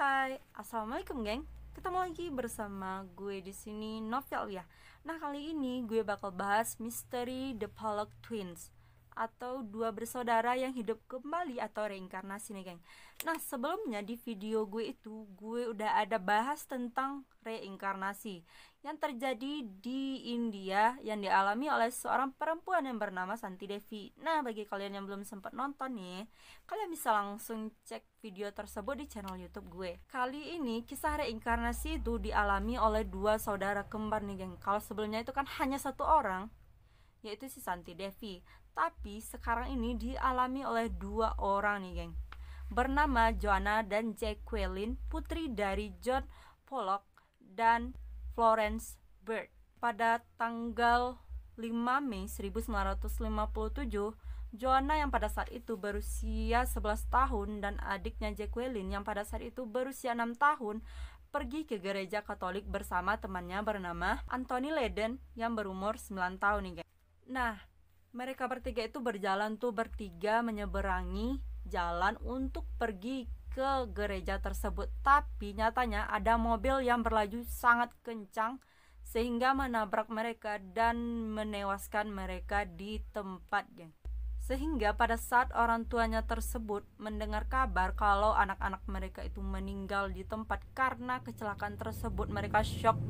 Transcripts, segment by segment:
Hai, assalamualaikum geng. Ketemu lagi bersama gue di sini Novel ya. Nah kali ini gue bakal bahas misteri The Pollock Twins atau dua bersaudara yang hidup kembali atau reinkarnasi nih geng. Nah sebelumnya di video gue itu gue udah ada bahas tentang reinkarnasi yang terjadi di India yang dialami oleh seorang perempuan yang bernama Santi Devi. Nah bagi kalian yang belum sempat nonton nih, kalian bisa langsung cek video tersebut di channel YouTube gue. Kali ini kisah reinkarnasi itu dialami oleh dua saudara kembar nih geng. Kalau sebelumnya itu kan hanya satu orang, yaitu si Santi Devi. Tapi sekarang ini dialami oleh dua orang nih geng, bernama Joanna dan Jacqueline, putri dari John Pollock dan Florence Bird. Pada tanggal 5 Mei 1957, Joanna yang pada saat itu berusia 11 tahun dan adiknya Jacqueline yang pada saat itu berusia 6 tahun pergi ke gereja Katolik bersama temannya bernama Anthony Leden yang berumur 9 tahun nih guys. Nah, mereka bertiga itu berjalan tuh bertiga menyeberangi jalan untuk pergi ke gereja tersebut. Tapi nyatanya ada mobil yang berlaju sangat kencang sehingga menabrak mereka dan menewaskan mereka di tempat geng. Sehingga pada saat orang tuanya tersebut mendengar kabar kalau anak-anak mereka itu meninggal di tempat karena kecelakaan tersebut, mereka shock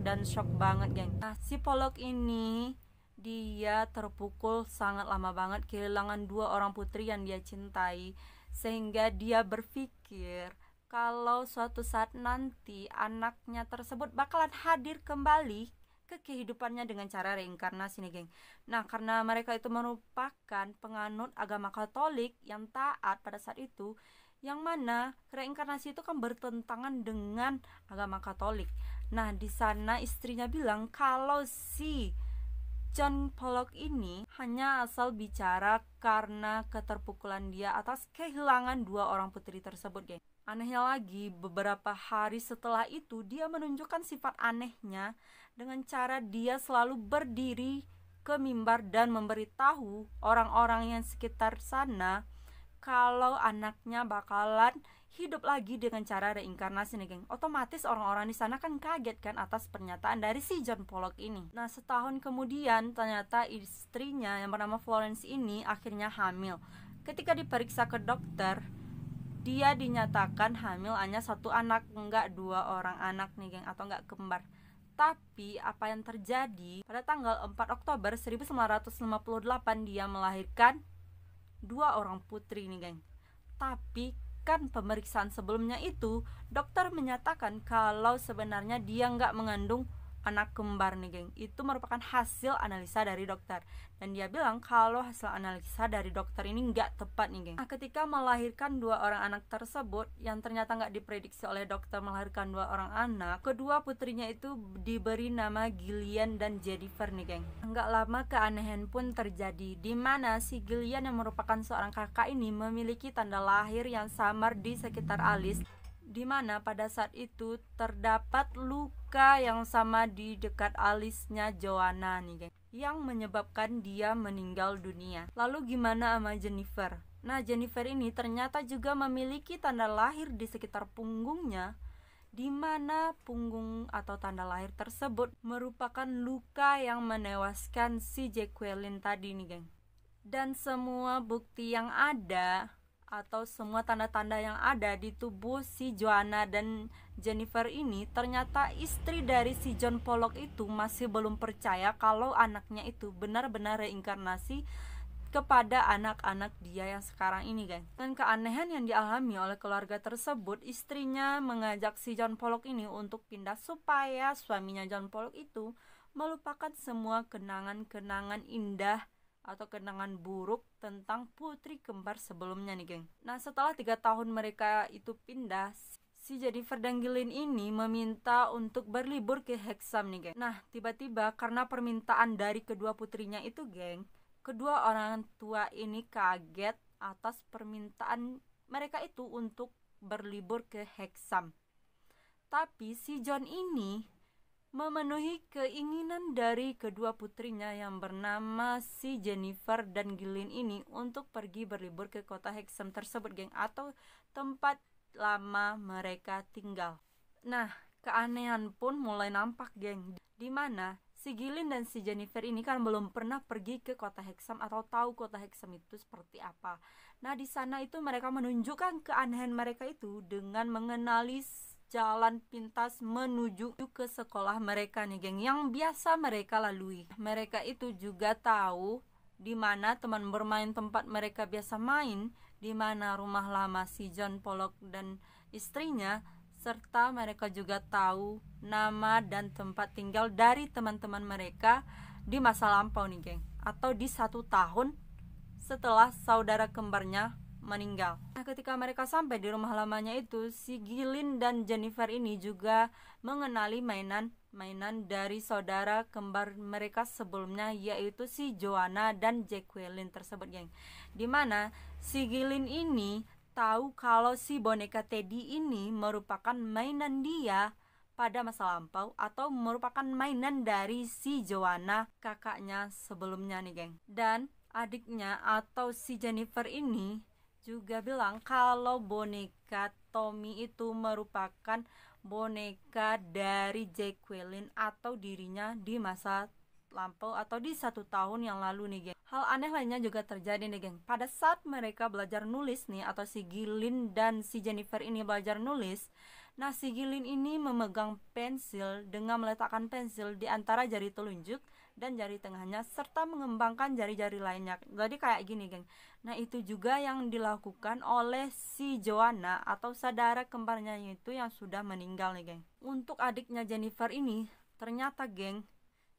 banget geng. Nah si Pollock ini dia terpukul sangat lama banget kehilangan dua orang putri yang dia cintai, sehingga dia berpikir kalau suatu saat nanti anaknya tersebut bakalan hadir kembali ke kehidupannya dengan cara reinkarnasi nih geng. Nah karena mereka itu merupakan penganut agama Katolik yang taat pada saat itu, yang mana reinkarnasi itu kan bertentangan dengan agama Katolik. Nah di sana istrinya bilang kalau si John Pollock ini hanya asal bicara karena keterpukulan dia atas kehilangan dua orang putri tersebut geng. Anehnya lagi, beberapa hari setelah itu dia menunjukkan sifat anehnya dengan cara dia selalu berdiri ke mimbar dan memberitahu orang-orang yang sekitar sana kalau anaknya bakalan hidup lagi dengan cara reinkarnasi nih geng. Otomatis orang-orang di sana kan kaget kan atas pernyataan dari si John Pollock ini. Nah setahun kemudian ternyata istrinya yang bernama Florence ini akhirnya hamil. Ketika diperiksa ke dokter, dia dinyatakan hamil hanya satu anak, enggak dua orang anak nih geng, atau enggak kembar. Tapi apa yang terjadi pada tanggal 4 Oktober 1958 dia melahirkan dua orang putri nih geng. Tapi kan pemeriksaan sebelumnya itu dokter menyatakan kalau sebenarnya dia nggak mengandung anak kembar nih geng. Itu merupakan hasil analisa dari dokter, dan dia bilang kalau hasil analisa dari dokter ini nggak tepat nih geng. Nah ketika melahirkan dua orang anak tersebut yang ternyata nggak diprediksi oleh dokter melahirkan dua orang anak, kedua putrinya itu diberi nama Gillian dan Jennifer nih geng. Nggak lama keanehan pun terjadi, di mana si Gillian yang merupakan seorang kakak ini memiliki tanda lahir yang samar di sekitar alis, di mana pada saat itu terdapat luka yang sama di dekat alisnya Joanna nih geng, yang menyebabkan dia meninggal dunia. Lalu gimana sama Jennifer? Nah Jennifer ini ternyata juga memiliki tanda lahir di sekitar punggungnya, di mana punggung atau tanda lahir tersebut merupakan luka yang menewaskan si Jacqueline tadi nih geng. Dan semua bukti yang ada atau semua tanda-tanda yang ada di tubuh si Joanna dan Jennifer ini, ternyata istri dari si John Pollock itu masih belum percaya kalau anaknya itu benar-benar reinkarnasi kepada anak-anak dia yang sekarang ini guys. Dan keanehan yang dialami oleh keluarga tersebut, istrinya mengajak si John Pollock ini untuk pindah supaya suaminya John Pollock itu melupakan semua kenangan-kenangan indah atau kenangan buruk tentang putri kembar sebelumnya nih geng. Nah setelah 3 tahun mereka itu pindah, si Jennifer dan Gillian ini meminta untuk berlibur ke Hexham nih geng. Nah tiba-tiba karena permintaan dari kedua putrinya itu geng, kedua orang tua ini kaget atas permintaan mereka itu untuk berlibur ke Hexham. Tapi si John ini memenuhi keinginan dari kedua putrinya yang bernama si Jennifer dan Gillian ini untuk pergi berlibur ke kota Hexham tersebut geng, atau tempat lama mereka tinggal. Nah, keanehan pun mulai nampak, geng, dimana si Gillian dan si Jennifer ini kan belum pernah pergi ke kota Hexham atau tahu kota Hexham itu seperti apa. Nah, di sana itu mereka menunjukkan keanehan mereka itu dengan mengenali jalan pintas menuju ke sekolah mereka nih, geng, yang biasa mereka lalui. Mereka itu juga tahu di mana teman bermain tempat mereka biasa main, di mana rumah lama si John Pollock dan istrinya, serta mereka juga tahu nama dan tempat tinggal dari teman-teman mereka di masa lampau nih, geng, atau di 1 tahun setelah saudara kembarnya meninggal. Nah, ketika mereka sampai di rumah lamanya itu, si Gillian dan Jennifer ini juga mengenali mainan dari saudara kembar mereka sebelumnya, yaitu si Joanna dan Jacqueline tersebut, geng. Dimana si Gillian ini tahu kalau si boneka Teddy ini merupakan mainan dia pada masa lampau atau merupakan mainan dari si Joanna, kakaknya sebelumnya nih, geng. Dan adiknya atau si Jennifer ini juga bilang kalau boneka Tommy itu merupakan boneka dari Jacqueline atau dirinya di masa lampau atau di 1 tahun yang lalu nih, geng. Hal aneh lainnya juga terjadi nih, geng. Pada saat mereka belajar nulis nih, atau si Gillian dan si Jennifer ini belajar nulis, nah si Gillian ini memegang pensil dengan meletakkan pensil di antara jari telunjuk dan jari tengahnya serta mengembangkan jari-jari lainnya. Jadi kayak gini, geng. Nah, itu juga yang dilakukan oleh si Joanna atau saudara kembarnya itu yang sudah meninggal nih, geng. Untuk adiknya Jennifer ini ternyata, geng,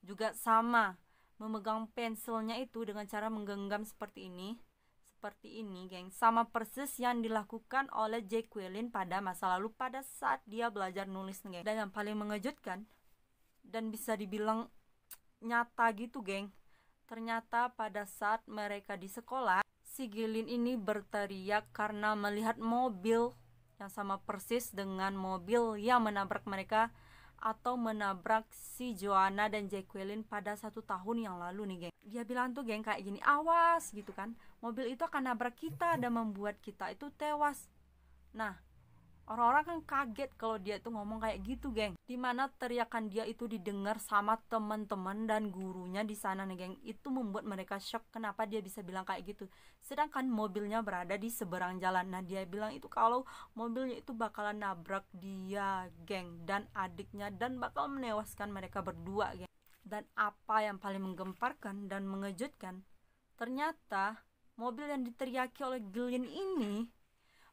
juga sama memegang pensilnya itu dengan cara menggenggam seperti ini, geng, sama persis yang dilakukan oleh Jacqueline pada masa lalu pada saat dia belajar nulis, geng. Dan yang paling mengejutkan dan bisa dibilang nyata gitu, geng, ternyata pada saat mereka di sekolah, si Gillian ini berteriak karena melihat mobil yang sama persis dengan mobil yang menabrak mereka atau menabrak si Joanna dan Jacqueline pada 1 tahun yang lalu nih, geng. Dia bilang tuh, geng, kayak gini, awas gitu kan, mobil itu akan nabrak kita dan membuat kita itu tewas. Nah, orang-orang kan kaget kalau dia itu ngomong kayak gitu, geng. Dimana teriakan dia itu didengar sama teman-teman dan gurunya di sana nih, geng. Itu membuat mereka shock kenapa dia bisa bilang kayak gitu. Sedangkan mobilnya berada di seberang jalan. Nah, dia bilang itu kalau mobilnya itu bakalan nabrak dia, geng, dan adiknya, dan bakal menewaskan mereka berdua, geng. Dan apa yang paling menggemparkan dan mengejutkan, ternyata mobil yang diteriaki oleh Gillian ini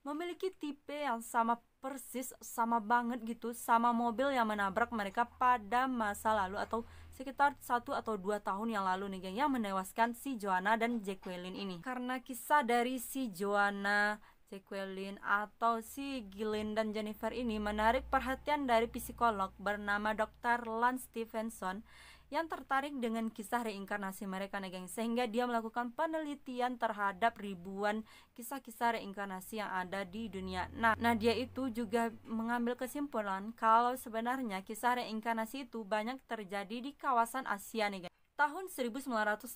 memiliki tipe yang sama persis, sama banget gitu sama mobil yang menabrak mereka pada masa lalu atau sekitar 1 atau 2 tahun yang lalu nih, geng, yang menewaskan si Joanna dan Jacqueline ini. Karena kisah dari si Joanna, Jacqueline atau si Gillian dan Jennifer ini menarik perhatian dari psikolog bernama Dr. Lance Stephenson yang tertarik dengan kisah reinkarnasi mereka nih, geng, sehingga dia melakukan penelitian terhadap ribuan kisah-kisah reinkarnasi yang ada di dunia. Nah, dia itu juga mengambil kesimpulan kalau sebenarnya kisah reinkarnasi itu banyak terjadi di kawasan Asia nih, geng. Tahun 1987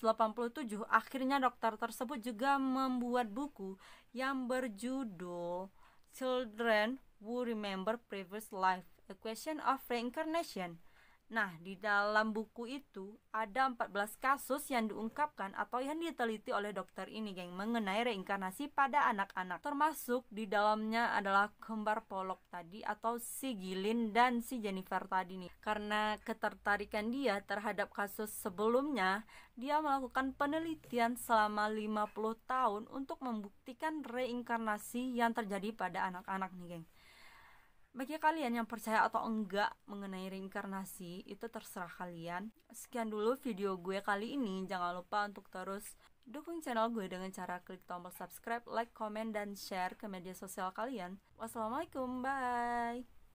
akhirnya dokter tersebut juga membuat buku yang berjudul Children Who Remember Previous Life: A Question of Reincarnation. Nah, di dalam buku itu ada 14 kasus yang diungkapkan atau yang diteliti oleh dokter ini, geng, mengenai reinkarnasi pada anak-anak. Termasuk di dalamnya adalah kembar Pollock tadi atau si Gillian dan si Jennifer tadi nih. Karena ketertarikan dia terhadap kasus sebelumnya, dia melakukan penelitian selama 50 tahun untuk membuktikan reinkarnasi yang terjadi pada anak-anak nih, geng. Bagi kalian yang percaya atau enggak mengenai reinkarnasi, itu terserah kalian. Sekian dulu video gue kali ini. Jangan lupa untuk terus dukung channel gue dengan cara klik tombol subscribe, like, komen, dan share ke media sosial kalian. Wassalamualaikum, bye.